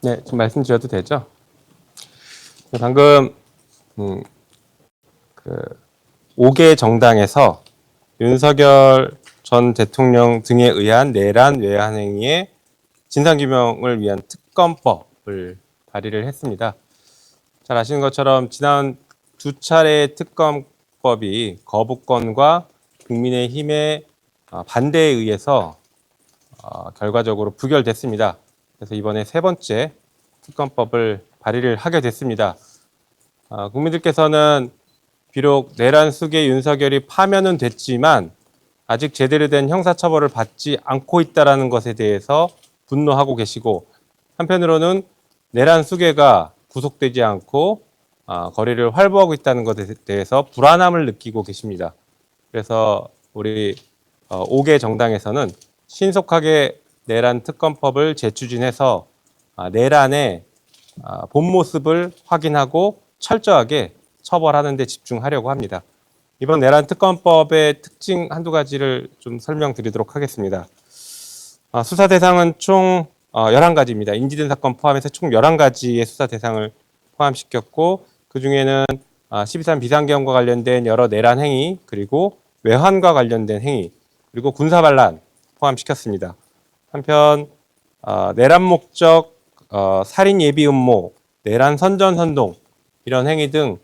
네, 좀 말씀드려도 되죠? 방금 그 5개 정당에서 윤석열 전 대통령 등에 의한 내란 외환 행위의 진상규명을 위한 특검법을 발의를 했습니다. 잘 아시는 것처럼 지난 두 차례의 특검법이 거부권과 국민의힘의 반대에 의해서 결과적으로 부결됐습니다. 그래서 이번에 세 번째 특검법을 발의를 하게 됐습니다. 국민들께서는 비록 내란 속에 윤석열이 파면은 됐지만 아직 제대로 된 형사처벌을 받지 않고 있다는 것에 대해서 분노하고 계시고, 한편으로는 내란 수괴가 구속되지 않고 거리를 활보하고 있다는 것에 대해서 불안함을 느끼고 계십니다. 그래서 우리 5개 정당에서는 신속하게 내란 특검법을 재추진해서 내란의 본 모습을 확인하고 철저하게 처벌하는 데 집중하려고 합니다. 이번 내란 특검법의 특징 한두 가지를 좀 설명드리도록 하겠습니다. 수사 대상은 총 11가지입니다. 인지된 사건 포함해서 총 11가지의 수사 대상을 포함시켰고, 그중에는 12.3 비상계엄과 관련된 여러 내란 행위, 그리고 외환과 관련된 행위, 그리고 군사반란 포함시켰습니다. 한편 내란 목적, 살인 예비 음모, 내란 선전 선동 이런 행위 등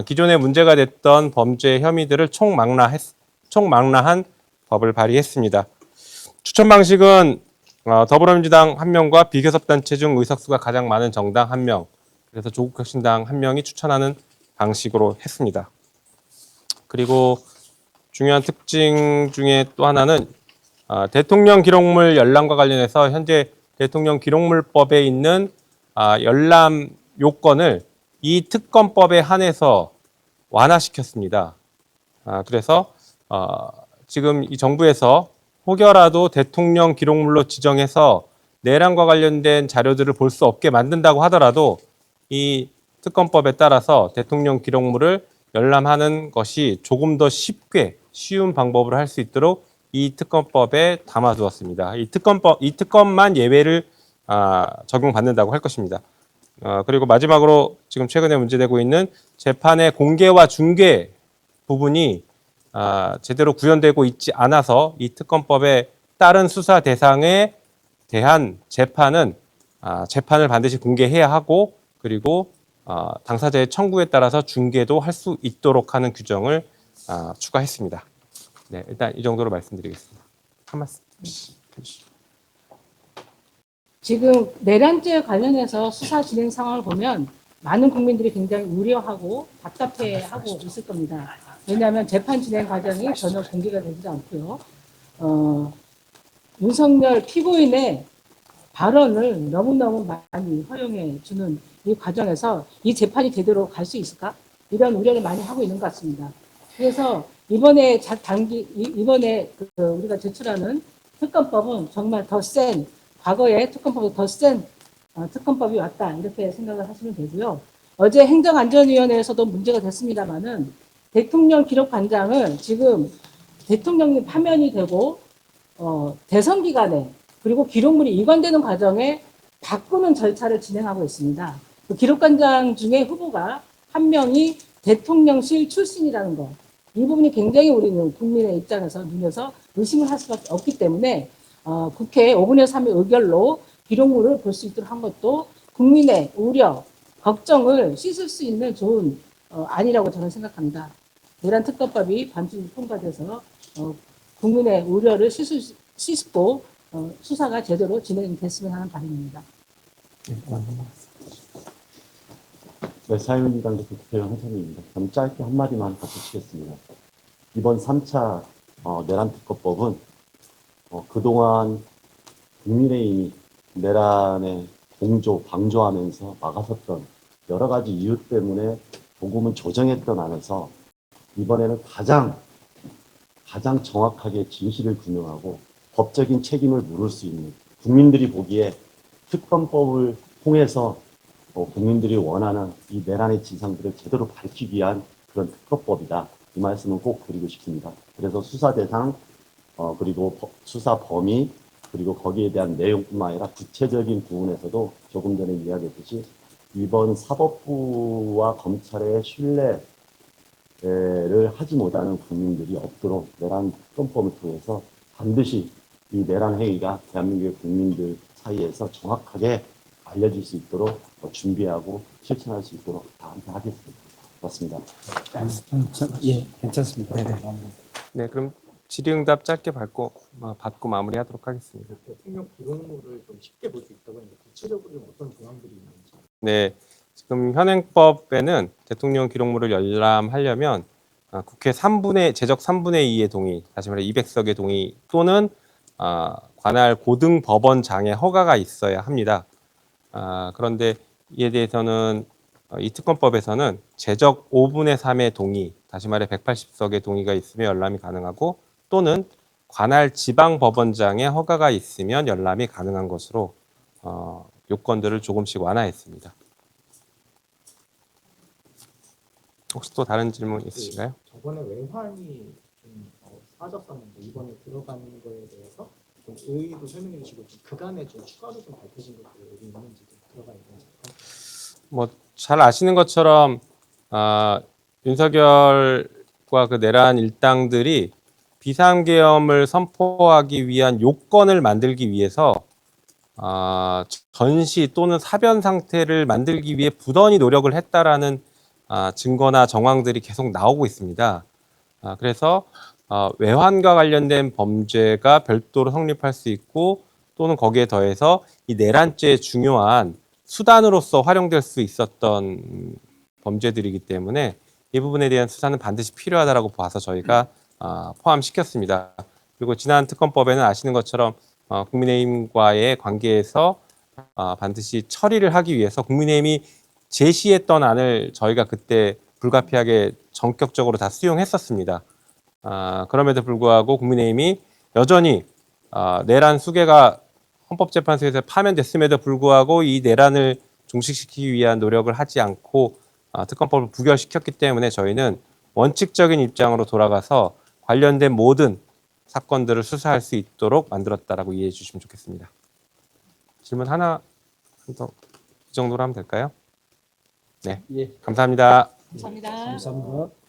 기존에 문제가 됐던 범죄 혐의들을 총망라한 법을 발의했습니다. 추천 방식은 더불어민주당 1명과 비교섭단체 중 의석수가 가장 많은 정당 1명, 그래서 조국혁신당 1명이 추천하는 방식으로 했습니다. 그리고 중요한 특징 중에 또 하나는 대통령 기록물 열람과 관련해서 현재 대통령 기록물법에 있는 열람 요건을 이 특검법에 한해서 완화시켰습니다. 그래서 지금 이 정부에서 혹여라도 대통령 기록물로 지정해서 내란과 관련된 자료들을 볼 수 없게 만든다고 하더라도 이 특검법에 따라서 대통령 기록물을 열람하는 것이 조금 더 쉽게 쉬운 방법으로 할 수 있도록 이 특검법에 담아두었습니다. 이 특검만 예외를 적용받는다고 할 것입니다. 그리고 마지막으로 지금 최근에 문제되고 있는 재판의 공개와 중개 부분이 제대로 구현되고 있지 않아서 이 특검법에 따른 수사 대상에 대한 재판은 재판을 반드시 공개해야 하고, 그리고 당사자의 청구에 따라서 중개도 할 수 있도록 하는 규정을 추가했습니다. 네, 일단 이 정도로 말씀드리겠습니다. 한 말씀 해주시죠. 지금 내란죄 관련해서 수사 진행 상황을 보면 많은 국민들이 굉장히 우려하고 답답해하고 있을 겁니다. 왜냐하면 재판 진행 과정이 전혀 공개가 되지 않고요. 윤석열 피고인의 발언을 너무너무 많이 허용해 주는 이 과정에서 이 재판이 제대로 갈 수 있을까? 이런 우려를 많이 하고 있는 것 같습니다. 그래서 이번에 우리가 제출하는 특검법은 정말 더 센, 과거의 특검법보다 더 센 특검법이 왔다, 이렇게 생각을 하시면 되고요. 어제 행정안전위원회에서도 문제가 됐습니다만은 대통령 기록관장을 지금 대통령이 파면이 되고 대선 기간에, 그리고 기록물이 이관되는 과정에 바꾸는 절차를 진행하고 있습니다. 그 기록관장 중에 후보가 1명이 대통령실 출신이라는 것, 이 부분이 굉장히 우리는 국민의 입장에서 눈에서 의심을 할 수밖에 없기 때문에 국회 5분의 3의 의결로 기록물을 볼 수 있도록 한 것도 국민의 우려, 걱정을 씻을 수 있는 좋은 안이라고 저는 생각합니다. 내란 특검법이 반드시 통과돼서 국민의 우려를 씻고 수사가 제대로 진행됐으면 하는 바람입니다. 네, 사회민주당 대표 국회의원 홍찬희입니다. 저는 짧게 한마디만 덧붙이겠습니다. 이번 3차 내란 특검법은 그동안 국민의힘이 내란에 방조하면서 막아섰던 여러 가지 이유 때문에 조금은 조정했던 안에서 이번에는 가장 정확하게 진실을 규명하고 법적인 책임을 물을 수 있는, 국민들이 보기에 특검법을 통해서 국민들이 원하는 이 내란의 진상들을 제대로 밝히기 위한 그런 특검법이다. 이 말씀을 꼭 드리고 싶습니다. 그래서 수사 대상, 그리고 수사 범위, 그리고 거기에 대한 내용뿐만 아니라 구체적인 부분에서도 조금 전에 이야기했듯이 이번 사법부와 검찰의 신뢰를 하지 못하는 국민들이 없도록 내란 특검법을 통해서 반드시 이 내란 행위가 대한민국의 국민들 사이에서 정확하게 알려질 수 있도록 준비하고 실천할 수 있도록 다 함께 하겠습니다. 고맙습니다. 예, 괜찮습니다. 네, 그럼 질의응답 짧게 받고 마무리하도록 하겠습니다. 대통령 기록물을 좀 쉽게 볼 수 있다고 하는데 구체적으로 좀 어떤 조항들이 있는지. 네, 지금 현행법에는 대통령 기록물을 열람하려면 국회 제적 3분의 2의 동의, 다시 말해 200석의 동의 또는 관할 고등법원장의 허가가 있어야 합니다. 그런데 이에 대해서는 이 특검법에서는 제적 5분의 3의 동의, 다시 말해 180석의 동의가 있으면 열람이 가능하고 또는 관할 지방법원장의 허가가 있으면 열람이 가능한 것으로 요건들을 조금씩 완화했습니다. 혹시 또 다른 질문 있으신가요? 저번에 외환이 좀 빠졌었는데 이번에 들어가는 거에 대해서 좀 의의도 설명해 주시고 좀 그간에 좀 추가로 좀 밝혀진 것들이 있는지 좀 들어가 있는지. 뭐 잘 아시는 것처럼 윤석열과 그 내란 일당들이 비상계엄을 선포하기 위한 요건을 만들기 위해서 전시 또는 사변 상태를 만들기 위해 부단히 노력을 했다라는 증거나 정황들이 계속 나오고 있습니다. 그래서 외환과 관련된 범죄가 별도로 성립할 수 있고 또는 거기에 더해서 이 내란죄의 중요한 수단으로서 활용될 수 있었던 범죄들이기 때문에 이 부분에 대한 수사는 반드시 필요하다고 봐서 저희가 포함시켰습니다. 그리고 지난 특검법에는 아시는 것처럼 국민의힘과의 관계에서 반드시 처리를 하기 위해서 국민의힘이 제시했던 안을 저희가 그때 불가피하게 전격적으로 다 수용했었습니다. 그럼에도 불구하고 국민의힘이 여전히 내란 수개가 헌법재판소에서 파면됐음에도 불구하고 이 내란을 종식시키기 위한 노력을 하지 않고 특검법을 부결시켰기 때문에 저희는 원칙적인 입장으로 돌아가서 관련된 모든 사건들을 수사할 수 있도록 만들었다라고 이해해 주시면 좋겠습니다. 질문 하나 더 이 정도로 하면 될까요? 네, 예, 감사합니다. 감사합니다. 감사합니다.